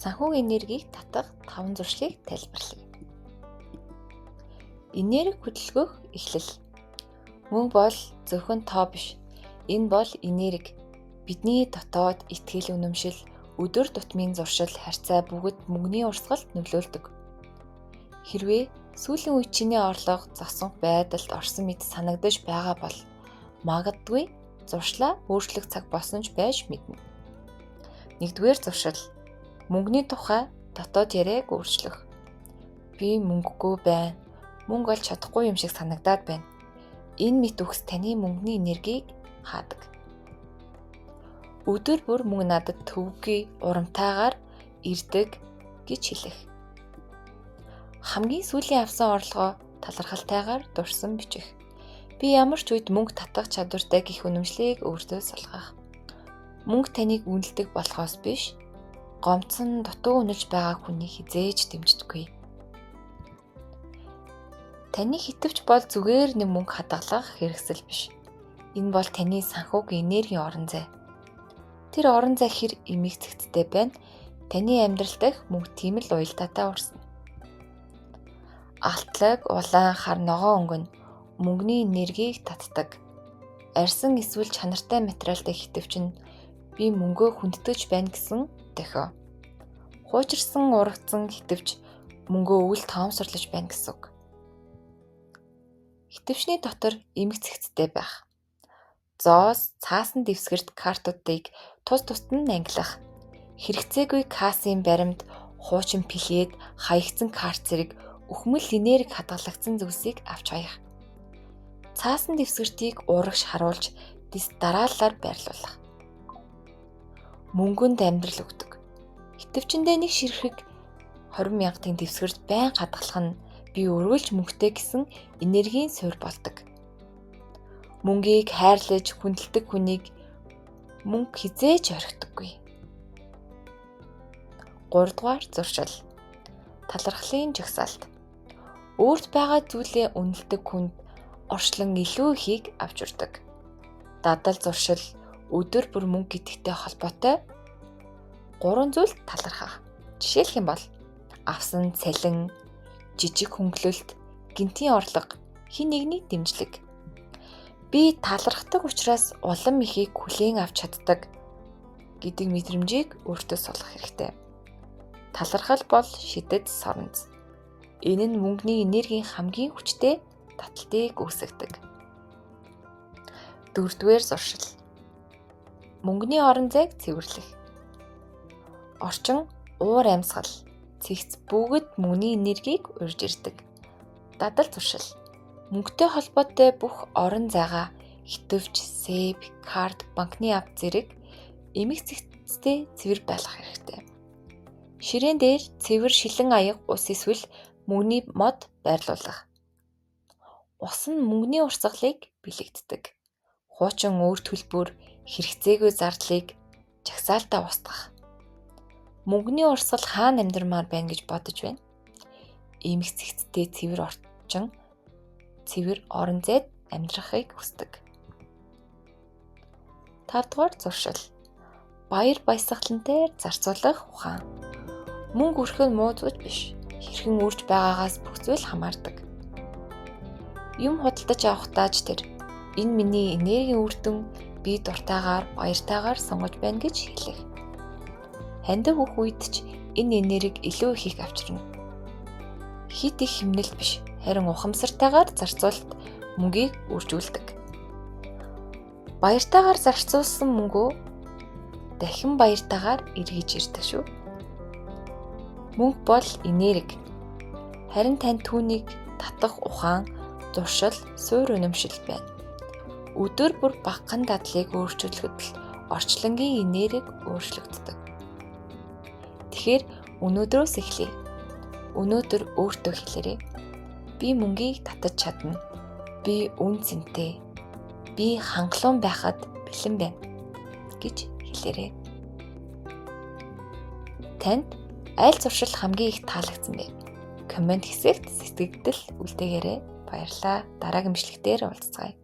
Санхүүгийн энергийг татах 5 зуршлыг тайлбарлая. Энерги хөдөлгөх эхлэл. Мөнгө бол зөвхөн тоо биш. Энэ бол энерги. Бидний дотоод итгэл үнэмшил, өдөр тутмын зуршил, харьцаа бүгд мөнгөний урсгалд нөлөөлдөг. Хэрвээ сүүлийн үед чиний орлого зогсонх байдалд орсон мэт санагдаж байгаа бол магадгүй зуршлаа өөрчлөх цаг болсон ч байж мэднэ. Нэгдүгээр зуршил. Мөнгөний тухай дотоод яриаг өөрчлөх. Би мөнгөгүй байна. Мөнгө олж чадахгүй юм шиг санагдаад байна. Энэ мэт үгс таны мөнгөний энергийг хаадаг. Өдөр бүр мөнгө надад төвөггүй урамтайгаар ирдэг гэж хэлэх. Хамгийн сүүлийн авсан орлогоо талархалтайгаар дурсан бичих. Би ямар ч үед мөнгө татах чадвартай гэх үнэмшлийг өөртөө сулгах. Мөнгө таныг үнэлдэг болохоос биш, гомцсон дутуу үнэлж байгаа хүний хизээж дэмждэггүй. Таны хитвч бол зүгээр нэг мөнгө хадгалах хэрэгсэл биш. Энэ бол таны санхүүгийн энергийн орон зай. Тэр орон зай хэр эмэгцэгцтэй байна. Таны амьдрал дахь мөнгө тийм л уялдаатай урсна. Алтлаг, улаан, хар ногоон өнгө нь мөнгөний энергийг татдаг. Арьсан эсвэл чанартай материалтай хитвч нь би мөнгөө хүндэтгэж байна гэсэн дохио. Хуучирсан, урагдсан хитвч мөнгөө өвөл тоомсорлож байна гэсэн үг. Хитвчний дотор эмэгцэгцтэй байх. Зоос, цаасан дэвсгэрт картуудыг тус тусад нь ангилах. Хэрэгцээгүй кассын баримт, хуучин плед, хаягдсан карт зэрэг өхмөл энерги хадгалагдсан зүйлсийг авч хаях. Цаасан дэвсгэртийг урагш харуулж дараалалаар байрлуулах. Мөнгөнд амьдрал өгдөг. Хитвчэндээ нэг ширхэг 20,000-ын дэвсгэрт байнга хадгалах нь би өргөлж мөнгөтэй гэсэн энергийн суурь болдог. Мөнгийг хайрлаж хүндэлдэг хүнийг мөнгө хизээж орхидоггүй. 3 дугаар зуршил. Талархлын жагсаалт. Өөрт байгаа зүйлээ үнэлдэг хүнд орчлон илүү ихийг авч урдаг. Дадал зуршил өдөр бүр мөнгө гэдэгтэй холбоотой 3 зүйлд талархах. Жишээлх юм бол авсан цалин, жижиг хөнгөлөлт, гинтийн орлого, хэн нэгний дэмжлэг. Би талархдаг учраас улам ихийг хүлээн авч чаддаг гэдэг мэдрэмжийг өөртөө сулгах хэрэгтэй. Талархал бол шидэд соронз. Энэ нь мөнгөний энергийн хамгийн хүчтэй таталтыг үүсгэдэг. 4-р зуршил. Мөнгөний орон зайг цэвэрлэх. Орчин, уур амьсгал, цэгц бүгд мөнгөний энергийг урьж ирдэг. Дадал зуршил. Мөнгөтэй холбоотой бүх орон зайгаа хитвч, сэв, карт, банкны ав зэрэг эмэгцэгцтэй цэвэр байлгах хэрэгтэй. Ширээн дээр цэвэр шилэн аяга ус эсвэл мөнгөний мод байрлуулах. Ус нь мөнгөний урсгалыг бэлэгддэг. Хуучин өөр төлбөр, хэрэгцээгүй зардлыг жагсаалтаа устгах. Мөнгөний урсгал хаана амьдрмаар байна гэж бодож байна. Эмэгцэгцтэй цэвэр орчин, цэвэр орон зайд амьдрахыг хүсдэг. 5 дугаар зуршил. Баяр баясгалантай зарцуулах ухаан. Мөнгө өрхөө нь муу зүйл биш. Хэрхэн үрж байгаагаас бүх зүйл хамаардаг. Юм худалдаж авахдаа ч тэр энэ миний энергийн үр дүн, би дуртайгаар, баяртайгаар сонгож байна гэж хэлэх. Хандив бүх үед ч энэ энергийг илүү ихийг авчирна. Хит их хэмнэлт биш, харин ухамсартайгаар зарцуулалт мөнгийг үржүүлдэг. Баяртайгаар зарцуулсан мөнгөө дахин баяртайгаар эргэж ирдэг шүү. Мөнгө бол энерги. Харин танд түүнийг татах ухаан, зуршил, суурь үнэмшил байна. Өдөр бүр багахан дадлыг өөрчлөхөд л орчлонгийн энерги өөрчлөгддөг. Тэгэхээр өнөөдрөөс эхлэе. Өнөөдөр өөртөө хэлээрэй. Би мөнгийг татаж чадна. Би үн цэнтэй. Би хангалуун байхад бэлэн байна гэж хэлээрэй. Танд аль зуршил хамгийн их таалагдсан бэ? Коммент хэсэгт сэтгэгдэл үлдээгээрэй. Баярлалаа. Дараагийн бичлэгтээр уулзцгаая.